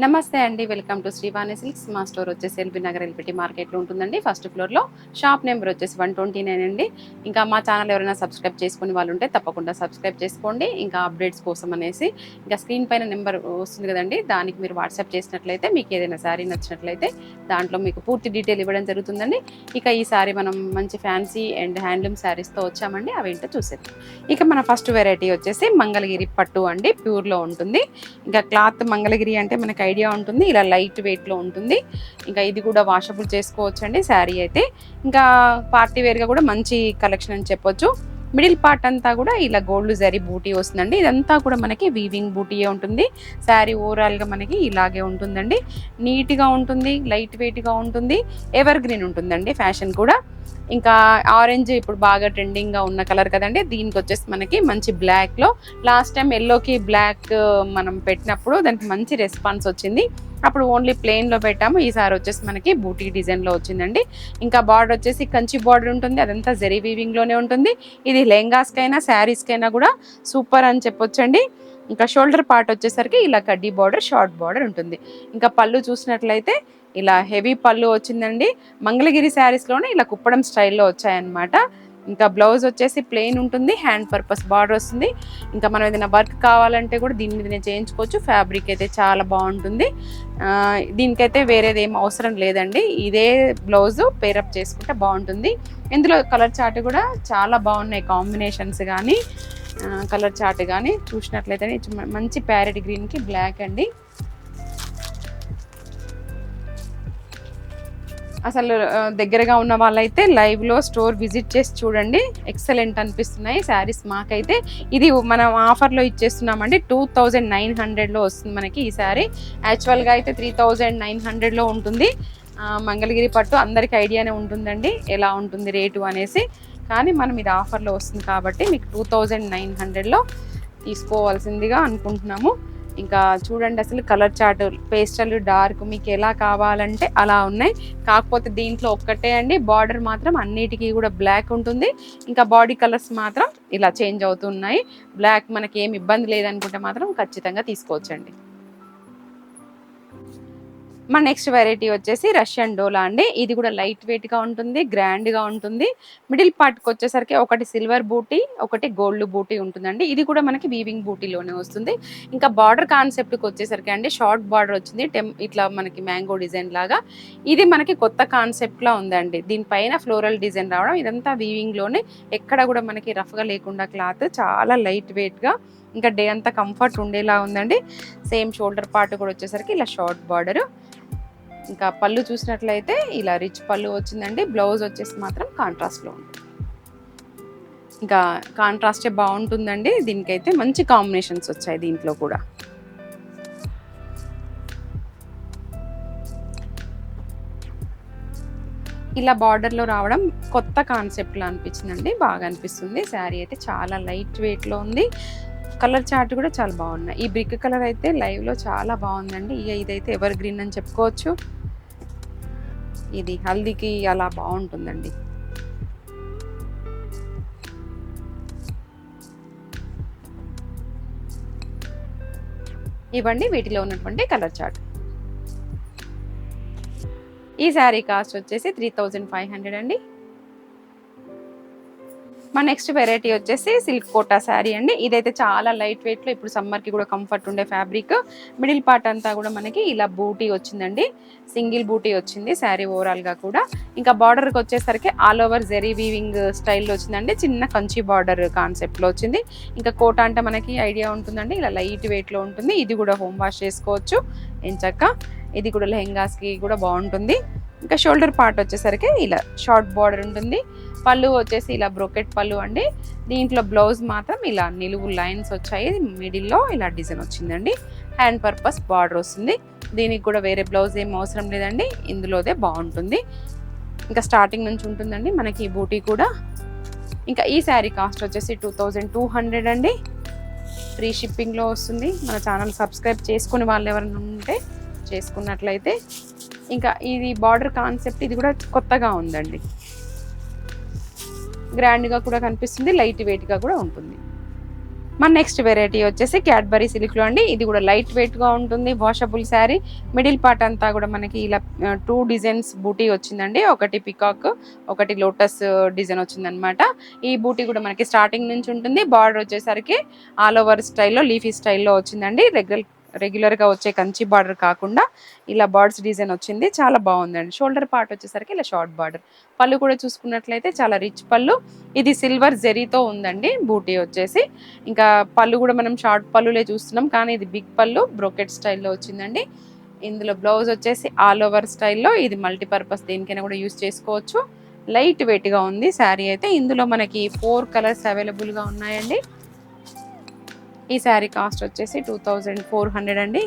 నమస్తే అండి. Welcome to Srivani silks. మా స్టోర్ వచ్చేసి ఎల్బీ నగర్ ఎల్బిటి మార్కెట్లో ఉంటుందండి. ఫస్ట్ ఫ్లోర్లో. షాప్ నెంబర్ వచ్చేసి 129 అండి. ఇంకా మా ఛానల్ ఎవరైనా సబ్స్క్రైబ్ చేసుకునే వాళ్ళు ఉంటే తప్పకుండా సబ్స్క్రైబ్ చేసుకోండి. ఇంకా అప్డేట్స్ కోసం అనేసి ఇంకా స్క్రీన్ పైన నెంబర్ వస్తుంది కదండి, దానికి మీరు వాట్సాప్ చేసినట్లయితే మీకు ఏదైనా శారీ నచ్చినట్లయితే దాంట్లో మీకు పూర్తి డీటెయిల్ ఇవ్వడం జరుగుతుందండి. ఇక ఈ సారీ మనం మంచి ఫ్యాన్సీ అండ్ హ్యాండ్లూమ్ శారీస్తో వచ్చామండి. అవేంటో చూసేద్దాం. ఇక మన ఫస్ట్ వెరైటీ వచ్చేసి మంగళగిరి పట్టు అండి. ప్యూర్లో ఉంటుంది. ఇంకా క్లాత్ మంగళగిరి అంటే మనకి ఐడియా ఉంటుంది. ఇలా లైట్ వెయిట్లో ఉంటుంది. ఇంకా ఇది కూడా వాషబుల్ చేసుకోవచ్చండి శారీ అయితే. ఇంకా పార్టీ వేర్గా కూడా మంచి కలెక్షన్ అని చెప్పొచ్చు. మిడిల్ పార్ట్ అంతా కూడా ఇలా గోల్డ్ జరీ బూటీ వస్తుందండి. ఇదంతా కూడా మనకి వీవింగ్ బూటీయే ఉంటుంది. శారీ ఓవరాల్గా మనకి ఇలాగే ఉంటుందండి. నీట్గా ఉంటుంది, లైట్ వెయిట్గా ఉంటుంది, ఎవర్ గ్రీన్ ఉంటుందండి ఫ్యాషన్ కూడా. ఇంకా ఆరెంజ్ ఇప్పుడు బాగా ట్రెండింగ్గా ఉన్న కలర్ కదండి. దీనికి వచ్చేసి మనకి మంచి బ్లాక్లో, లాస్ట్ టైం ఎల్లోకి బ్లాక్ మనం పెట్టినప్పుడు దానికి మంచి రెస్పాన్స్ వచ్చింది. అప్పుడు ఓన్లీ ప్లెయిన్లో పెట్టాము. ఈసారి వచ్చేసి మనకి బూటీ డిజైన్లో వచ్చిందండి. ఇంకా బార్డర్ వచ్చేసి కంచి బార్డర్ ఉంటుంది. అదంతా జరీ వీవింగ్లోనే ఉంటుంది. ఇది లెహంగాస్కైనా శారీస్కైనా కూడా సూపర్ అని చెప్పొచ్చండి. ఇంకా షోల్డర్ పార్ట్ వచ్చేసరికి ఇలా కడ్డీ బార్డర్, షార్ట్ బార్డర్ ఉంటుంది. ఇంకా పళ్ళు చూసినట్లయితే ఇలా హెవీ పళ్ళు వచ్చిందండి. మంగళగిరి శారీస్లోనే ఇలా కుప్పడం స్టైల్లో వచ్చాయన్నమాట. ఇంకా బ్లౌజ్ వచ్చేసి ప్లెయిన్ ఉంటుంది, హ్యాండ్ పర్పస్ బార్డర్ వస్తుంది. ఇంకా మనం ఏదైనా వర్క్ కావాలంటే కూడా దీని మీదనే చేయించుకోవచ్చు. ఫ్యాబ్రిక్ అయితే చాలా బాగుంటుంది. దీనికైతే వేరేది ఏం అవసరం లేదండి. ఇదే బ్లౌజు పేరప్ చేసుకుంటే బాగుంటుంది. ఇందులో కలర్ చార్ట్ కూడా చాలా బాగున్నాయి. కాంబినేషన్స్ కానీ కలర్ చార్ట్ కానీ చూసినట్లయితే మంచి ప్యారెట్ గ్రీన్కి బ్లాక్ అండి. అసలు దగ్గరగా ఉన్న వాళ్ళైతే లైవ్లో స్టోర్ విజిట్ చేసి చూడండి. ఎక్సలెంట్ అనిపిస్తున్నాయి శారీస్ మాకైతే. ఇది మనం ఆఫర్లో ఇచ్చేస్తున్నామండి. 2900లో వస్తుంది మనకి ఈ శారీ. యాక్చువల్గా అయితే 3900లో ఉంటుంది. మంగళగిరి పట్టు అందరికీ ఐడియానే ఉంటుందండి ఎలా ఉంటుంది రేటు అనేసి. కానీ మనం ఇది ఆఫర్లో వస్తుంది కాబట్టి మీకు 2900లో తీసుకోవాల్సిందిగా అనుకుంటున్నాము. ఇంకా చూడండి అసలు కలర్ చార్ట్ పేస్టల్ డార్క్ మీకు ఎలా కావాలంటే అలా ఉన్నాయి. కాకపోతే దీంట్లో ఒక్కటే అండి, బార్డర్ మాత్రం అన్నిటికీ కూడా బ్లాక్ ఉంటుంది. ఇంకా బాడీ కలర్స్ మాత్రం ఇలా చేంజ్ అవుతున్నాయి. బ్లాక్ మనకి ఏమి ఇబ్బంది లేదనుకుంటే మాత్రం ఖచ్చితంగా తీసుకోవచ్చండి. మా నెక్స్ట్ వెరైటీ వచ్చేసి రష్యన్ డోలా అండి. ఇది కూడా లైట్ వెయిట్గా ఉంటుంది, గ్రాండ్గా ఉంటుంది. మిడిల్ పార్ట్కి వచ్చేసరికి ఒకటి సిల్వర్ బూటీ, ఒకటి గోల్డ్ బూటీ ఉంటుందండి. ఇది కూడా మనకి వీవింగ్ బూటీలోనే వస్తుంది. ఇంకా బార్డర్ కాన్సెప్ట్కి వచ్చేసరికి అండి షార్ట్ బార్డర్ వచ్చింది. ఇట్లా మనకి మ్యాంగో డిజైన్ లాగా. ఇది మనకి కొత్త కాన్సెప్ట్లా ఉందండి. దీనిపైన ఫ్లోరల్ డిజైన్ రావడం, ఇదంతా వీవింగ్లోనే. ఎక్కడ కూడా మనకి రఫ్గా లేకుండా క్లాత్ చాలా లైట్ వెయిట్గా ఇంకా డే అంతా కంఫర్ట్ ఉండేలా ఉందండి. సేమ్ షోల్డర్ పార్ట్ కూడా వచ్చేసరికి ఇలా షార్ట్ బార్డర్. ఇంకా పళ్ళు చూసినట్లయితే ఇలా రిచ్ పళ్ళు వచ్చిందండి. బ్లౌజ్ వచ్చేసి మాత్రం కాంట్రాస్ట్లో ఉంది. ఇంకా కాంట్రాస్టే బాగుంటుందండి. దీనికైతే మంచి కాంబినేషన్స్ వచ్చాయి దీంట్లో కూడా. ఇలా బార్డర్లో రావడం కొత్త కాన్సెప్ట్లో అనిపించిందండి. బాగా అనిపిస్తుంది. శారీ అయితే చాలా లైట్ వెయిట్లో ఉంది. కలర్ చార్ట్ కూడా చాలా బాగున్నాయి. ఈ బ్రిక్ కలర్ అయితే లైవ్లో చాలా బాగుందండి. ఇదైతే ఎవర్ గ్రీన్ అని చెప్పుకోవచ్చు. ఇది హల్దీకి అలా బాగుంటుందండి. ఇవ్వండి వీటిలో ఉన్నటువంటి కలర్ చార్ట్. ఈ శారీ కాస్ట్ వచ్చేసి 3500 అండి. మా నెక్స్ట్ వెరైటీ వచ్చేసి సిల్క్ కోటా శారీ అండి. ఇదైతే చాలా లైట్ వెయిట్లో ఇప్పుడు సమ్మర్కి కూడా కంఫర్ట్ ఉండే ఫ్యాబ్రిక్. మిడిల్ పార్ట్ అంతా కూడా మనకి ఇలా బూటీ వచ్చిందండి. సింగిల్ బూటీ వచ్చింది శారీ ఓవరాల్గా కూడా. ఇంకా బార్డర్కి వచ్చేసరికి ఆల్ ఓవర్ జెరీ వీవింగ్ స్టైల్లో వచ్చిందండి. చిన్న కంచి బార్డర్ కాన్సెప్ట్లో వచ్చింది. ఇంకా కోటా అంటే మనకి ఐడియా ఉంటుందండి. ఇలా లైట్ వెయిట్లో ఉంటుంది. ఇది కూడా హోమ్ వాష్ చేసుకోవచ్చు ఎంచక్క. ఇది కూడా లెహెంగాస్కి కూడా బాగుంటుంది. ఇంకా షోల్డర్ పార్ట్ వచ్చేసరికి ఇలా షార్ట్ బార్డర్ ఉంటుంది. పళ్ళు వచ్చేసి ఇలా బ్రోకెట్ పళ్ళు అండి. దీంట్లో బ్లౌజ్ మాత్రం ఇలా నిలువు లైన్స్ వచ్చాయి. మిడిల్లో ఇలా డిజైన్ వచ్చిందండి. హ్యాండ్ పర్పస్ బార్డర్ వస్తుంది. దీనికి కూడా వేరే బ్లౌజ్ ఏం అవసరం లేదండి. ఇందులోదే బాగుంటుంది. ఇంకా స్టార్టింగ్ నుంచి ఉంటుందండి మనకి ఈ బూటీ కూడా. ఇంకా ఈ శారీ కాస్ట్ వచ్చేసి 2200 అండి. ఫ్రీ షిప్పింగ్లో వస్తుంది. మన ఛానల్ సబ్స్క్రైబ్ చేసుకుని వాళ్ళు ఎవరైనా ఉంటే చేసుకున్నట్లయితే. ఇంకా ఇది బార్డర్ కాన్సెప్ట్ ఇది కూడా కొత్తగా ఉందండి. గ్రాండ్గా కూడా కనిపిస్తుంది, లైట్ వెయిట్గా కూడా ఉంటుంది. మన నెక్స్ట్ వెరైటీ వచ్చేసి క్యాడ్బరీ సిల్క్లో అండి. ఇది కూడా లైట్ వెయిట్గా ఉంటుంది, వాషబుల్ శారీ. మిడిల్ పార్ట్ అంతా కూడా మనకి ఇలా 2 డిజైన్స్ బూటీ వచ్చిందండి. ఒకటి పికాక్, ఒకటి లోటస్ డిజైన్ వచ్చిందనమాట. ఈ బూటీ కూడా మనకి స్టార్టింగ్ నుంచి ఉంటుంది. బార్డర్ వచ్చేసరికి ఆల్ ఓవర్ స్టైల్లో లీఫీ స్టైల్లో వచ్చిందండి. రెగ్యులర్గా వచ్చే కంచి బార్డర్ కాకుండా ఇలా బర్డ్స్ డిజైన్ వచ్చింది, చాలా బాగుందండి. షోల్డర్ పార్ట్ వచ్చేసరికి ఇలా షార్ట్ బార్డర్. పళ్ళు కూడా చూసుకున్నట్లయితే చాలా రిచ్ పళ్ళు. ఇది సిల్వర్ జెరీతో ఉందండి బూటీ వచ్చేసి. ఇంకా పళ్ళు కూడా మనం షార్ట్ పళ్ళులే చూస్తున్నాం, కానీ ఇది బిగ్ పళ్ళు బ్రోకెట్ స్టైల్లో వచ్చిందండి. ఇందులో బ్లౌజ్ వచ్చేసి ఆల్ ఓవర్ స్టైల్లో. ఇది మల్టీపర్పస్ దేనికైనా కూడా యూజ్ చేసుకోవచ్చు. లైట్ వెయిట్గా ఉంది శారీ అయితే. ఇందులో మనకి 4 కలర్స్ అవైలబుల్గా ఉన్నాయండి. ఈ శారీ కాస్ట్ వచ్చేసి 2400 అండి.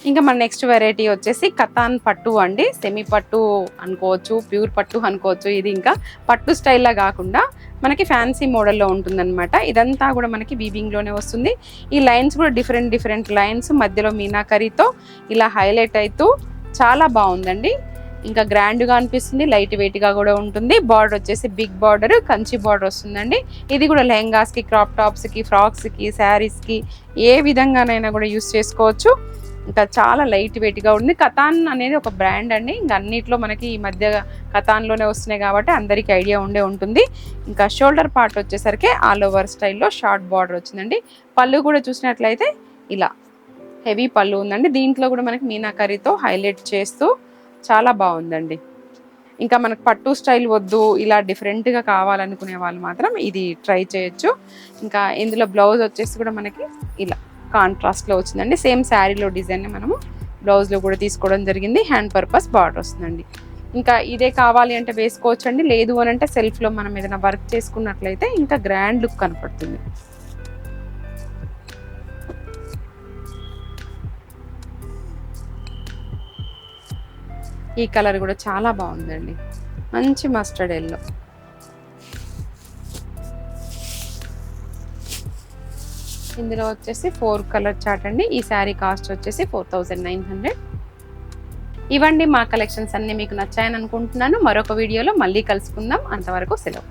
ఇంకా మన నెక్స్ట్ వెరైటీ వచ్చేసి కతాన్ పట్టు అండి. సెమీ పట్టు అనుకోవచ్చు, ప్యూర్ పట్టు అనుకోవచ్చు. ఇది ఇంకా పట్టు స్టైల్లా కాకుండా మనకి ఫ్యాన్సీ మోడల్లో ఉంటుందన్నమాట. ఇదంతా కూడా మనకి వీవింగ్లోనే వస్తుంది. ఈ లైన్స్ కూడా డిఫరెంట్ లైన్స్ మధ్యలో మీనాకరీతో ఇలా హైలైట్ అవుతూ చాలా బాగుందండి. ఇంకా గ్రాండ్గా అనిపిస్తుంది, లైట్ వెయిట్గా కూడా ఉంటుంది. బార్డర్ వచ్చేసి బిగ్ బార్డర్, కంచి బార్డర్ వస్తుందండి. ఇది కూడా లెహంగాస్కి, క్రాప్ టాప్స్కి, ఫ్రాక్స్కి, శారీస్కి ఏ విధంగానైనా కూడా యూస్ చేసుకోవచ్చు. ఇంకా చాలా లైట్ వెయిట్గా ఉంది. కతాన్ అనేది ఒక బ్రాండ్ అండి. ఇంకా అన్నిట్లో మనకి ఈ మధ్య కతాన్లోనే వస్తున్నాయి కాబట్టి అందరికీ ఐడియా ఉంటుంది. ఇంకా షోల్డర్ పార్ట్ వచ్చేసరికి ఆల్ ఓవర్ స్టైల్లో షార్ట్ బార్డర్ వచ్చిందండి. పళ్ళు కూడా చూసినట్లయితే ఇలా హెవీ పళ్ళు ఉందండి. దీంట్లో కూడా మనకి మీనాకరీతో హైలైట్ చేస్తూ చాలా బాగుందండి. ఇంకా మనకు పట్టు స్టైల్ వద్దు, ఇలా డిఫరెంట్గా కావాలనుకునే వాళ్ళు మాత్రం ఇది ట్రై చేయొచ్చు. ఇంకా ఇందులో బ్లౌజ్ వచ్చేసి కూడా మనకి ఇలా కాంట్రాస్ట్లో వచ్చిందండి. సేమ్ శారీలో డిజైన్ మనము బ్లౌజ్లో కూడా తీసుకోవడం జరిగింది. హ్యాండ్ పర్పస్ బార్డర్ వస్తుందండి. ఇంకా ఇదే కావాలి అంటే వేసుకోవచ్చు అండి. లేదు అని అంటే సెల్ఫ్లో మనం ఏదైనా వర్క్ చేసుకున్నట్లయితే ఇంకా గ్రాండ్ లుక్ కనపడుతుంది. ఈ కలర్ కూడా చాలా బాగుందండి, మంచి మస్టర్డ్ ఎల్లో. ఇందులో వచ్చేసి 4 కలర్ చార్ట్ అండి. ఈ శారీ కాస్ట్ వచ్చేసి 4900. ఇవండి మా కలెక్షన్స్ అన్నీ మీకు నచ్చాయని అనుకుంటున్నాను. మరొక వీడియోలో మళ్ళీ కలుసుకుందాం. అంతవరకు సెలవు.